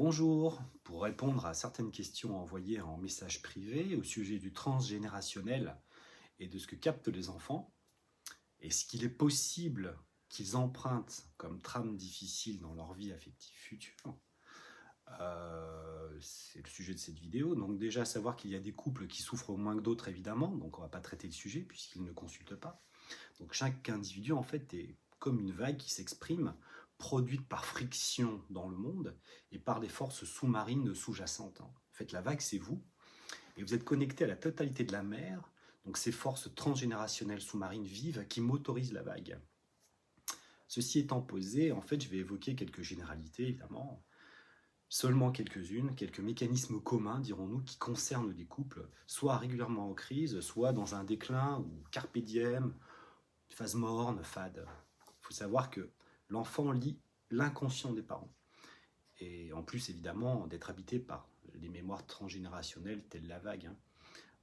Bonjour, pour répondre à certaines questions envoyées en message privé au sujet du transgénérationnel et de ce que captent les enfants, est-ce qu'il est possible qu'ils empruntent comme trame difficile dans leur vie affective future? C'est le sujet de cette vidéo. Donc déjà, savoir qu'il y a des couples qui souffrent moins que d'autres, évidemment, donc on ne va pas traiter le sujet puisqu'ils ne consultent pas. Donc chaque individu, en fait, est comme une vague qui s'exprime, produite par friction dans le monde et par des forces sous-marines sous-jacentes. En fait, la vague, c'est vous, et vous êtes connecté à la totalité de la mer, donc ces forces transgénérationnelles sous-marines vives qui motorisent la vague. Ceci étant posé, en fait, je vais évoquer quelques généralités, évidemment, seulement quelques-unes, quelques mécanismes communs, dirons-nous, qui concernent des couples, soit régulièrement en crise, soit dans un déclin ou carpe diem, phase morne, fade. Il faut savoir que l'enfant lit l'inconscient des parents. Et en plus, évidemment, d'être habité par les mémoires transgénérationnelles telles la vague.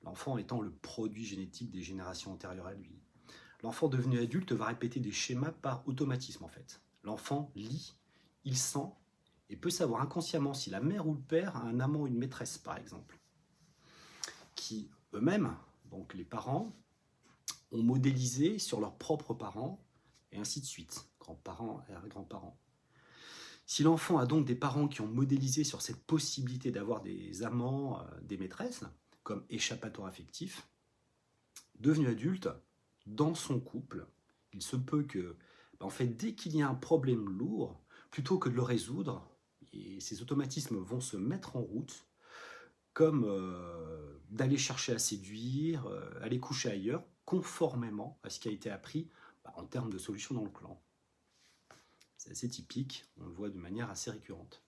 L'enfant étant le produit génétique des générations antérieures à lui. L'enfant devenu adulte va répéter des schémas par automatisme, en fait. L'enfant lit, il sent et peut savoir inconsciemment si la mère ou le père a un amant ou une maîtresse, par exemple. Qui eux-mêmes, donc les parents, ont modélisé sur leurs propres parents, et ainsi de suite, grands-parents et arrière-grands-parents. Si l'enfant a donc des parents qui ont modélisé sur cette possibilité d'avoir des amants, des maîtresses, comme échappatoire affectif, devenu adulte, dans son couple, il se peut que, en fait, dès qu'il y a un problème lourd, plutôt que de le résoudre, et ces automatismes vont se mettre en route, comme d'aller chercher à séduire, aller coucher ailleurs, conformément à ce qui a été appris en termes de solutions dans le clan. C'est assez typique, on le voit de manière assez récurrente.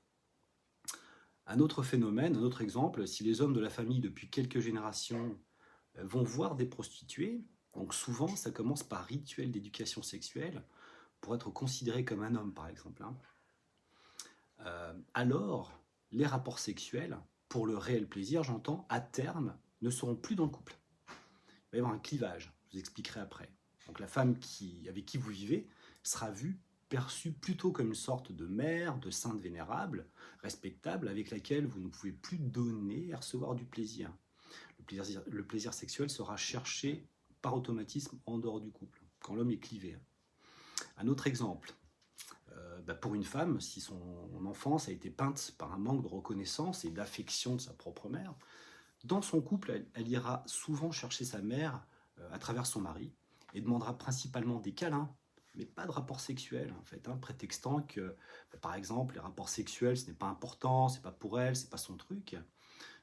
Un autre phénomène, un autre exemple, si les hommes de la famille depuis quelques générations vont voir des prostituées, donc souvent ça commence par rituel d'éducation sexuelle pour être considéré comme un homme par exemple. Alors les rapports sexuels, pour le réel plaisir j'entends, à terme ne seront plus dans le couple. Il va y avoir un clivage, je vous expliquerai après. Donc la femme avec qui vous vivez sera vue, perçue plutôt comme une sorte de mère, de sainte vénérable, respectable, avec laquelle vous ne pouvez plus donner et recevoir du plaisir. Le plaisir sexuel sera cherché par automatisme en dehors du couple, quand l'homme est clivé. Un autre exemple, pour une femme, si son enfance a été peinte par un manque de reconnaissance et d'affection de sa propre mère, dans son couple, elle ira souvent chercher sa mère à travers son mari et demandera principalement des câlins, mais pas de rapports sexuels en fait, prétextant que, par exemple, les rapports sexuels, ce n'est pas important, c'est pas pour elle, c'est pas son truc.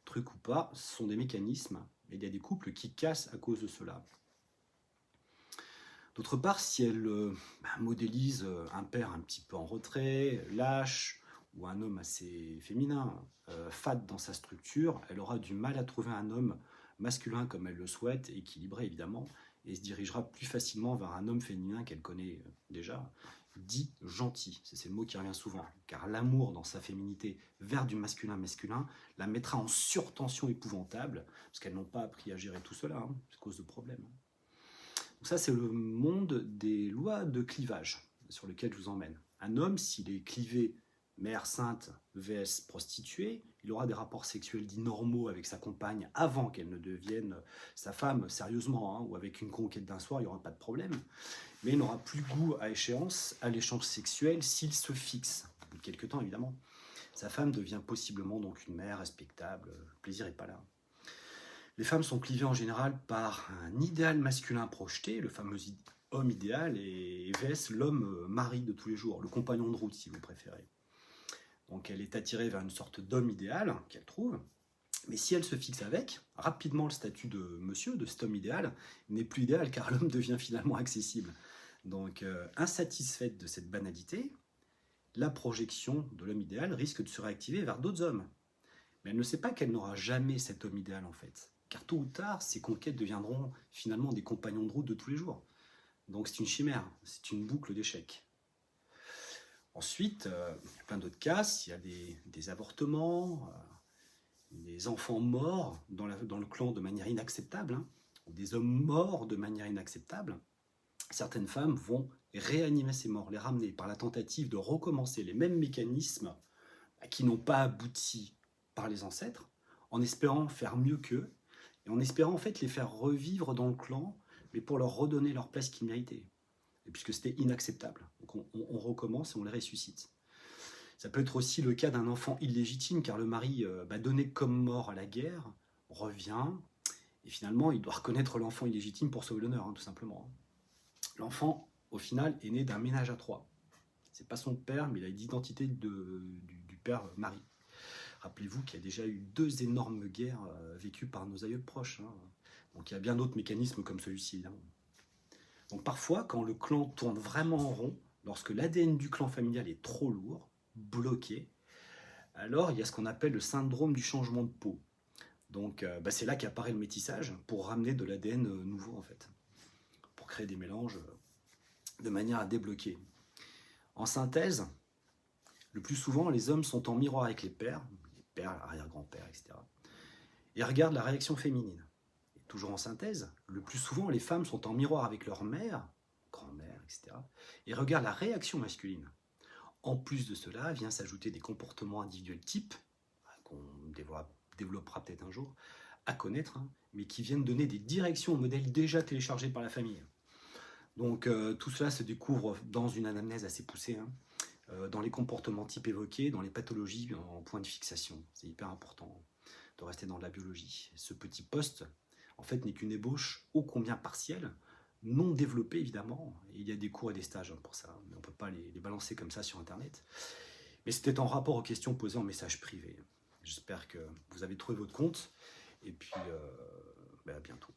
Truc ou pas, ce sont des mécanismes, et il y a des couples qui cassent à cause de cela. D'autre part, si elle modélise un père un petit peu en retrait, lâche, ou un homme assez féminin, fade dans sa structure, elle aura du mal à trouver un homme masculin comme elle le souhaite, équilibré évidemment, et se dirigera plus facilement vers un homme féminin qu'elle connaît déjà, dit gentil. C'est le mot qui revient souvent, car l'amour dans sa féminité vers du masculin la mettra en surtension épouvantable, parce qu'elles n'ont pas appris à gérer tout cela, à cause de problèmes. Donc ça, c'est le monde des lois de clivage sur lequel je vous emmène. Un homme, s'il est clivé mère sainte vs prostituée, il aura des rapports sexuels dits normaux avec sa compagne avant qu'elle ne devienne sa femme sérieusement, ou avec une conquête d'un soir, il n'y aura pas de problème. Mais il n'aura plus goût à l'échange sexuel s'il se fixe. Quelque temps, évidemment. Sa femme devient possiblement donc une mère respectable, le plaisir n'est pas là. Les femmes sont clivées en général par un idéal masculin projeté, le fameux homme idéal, et vs l'homme mari de tous les jours, le compagnon de route si vous préférez. Donc elle est attirée vers une sorte d'homme idéal qu'elle trouve, mais si elle se fixe avec, rapidement le statut de monsieur, de cet homme idéal, n'est plus idéal car l'homme devient finalement accessible. Donc insatisfaite de cette banalité, la projection de l'homme idéal risque de se réactiver vers d'autres hommes. Mais elle ne sait pas qu'elle n'aura jamais cet homme idéal en fait. Car tôt ou tard, ces conquêtes deviendront finalement des compagnons de route de tous les jours. Donc c'est une chimère, c'est une boucle d'échecs. Ensuite, il y a plein d'autres cas, s'il y a des avortements, des enfants morts dans le clan de manière inacceptable, ou des hommes morts de manière inacceptable, certaines femmes vont réanimer ces morts, les ramener par la tentative de recommencer les mêmes mécanismes qui n'ont pas abouti par les ancêtres, en espérant faire mieux qu'eux, et en espérant en fait les faire revivre dans le clan, mais pour leur redonner leur place qu'ils méritaient. Et puisque c'était inacceptable. Donc on recommence et on les ressuscite. Ça peut être aussi le cas d'un enfant illégitime, car le mari donné comme mort à la guerre revient, et finalement il doit reconnaître l'enfant illégitime pour sauver l'honneur, tout simplement. L'enfant, au final, est né d'un ménage à trois. C'est pas son père, mais il a l'identité du père mari. Rappelez-vous qu'il y a déjà eu 2 énormes guerres vécues par nos aïeux proches. Donc il y a bien d'autres mécanismes comme celui-ci, évidemment. Donc parfois, quand le clan tourne vraiment en rond, lorsque l'ADN du clan familial est trop lourd, bloqué, alors il y a ce qu'on appelle le syndrome du changement de peau. Donc c'est là qu'apparaît le métissage pour ramener de l'ADN nouveau en fait, pour créer des mélanges de manière à débloquer. En synthèse, le plus souvent, les hommes sont en miroir avec les pères, arrière-grands-pères, etc. Et regardent la réaction féminine. Et toujours en synthèse, le plus souvent, les femmes sont en miroir avec leur mère, grand-mère, etc. Et regardent la réaction masculine. En plus de cela, vient s'ajouter des comportements individuels types, qu'on développera peut-être un jour, à connaître, mais qui viennent donner des directions aux modèles déjà téléchargés par la famille. Donc tout cela se découvre dans une anamnèse assez poussée, dans les comportements types évoqués, dans les pathologies en point de fixation. C'est hyper important de rester dans la biologie. Ce petit poste, en fait, n'est qu'une ébauche ô combien partielle, non développée évidemment. Et il y a des cours et des stages pour ça, mais on ne peut pas les balancer comme ça sur Internet. Mais c'était en rapport aux questions posées en message privé. J'espère que vous avez trouvé votre compte, et puis à bientôt.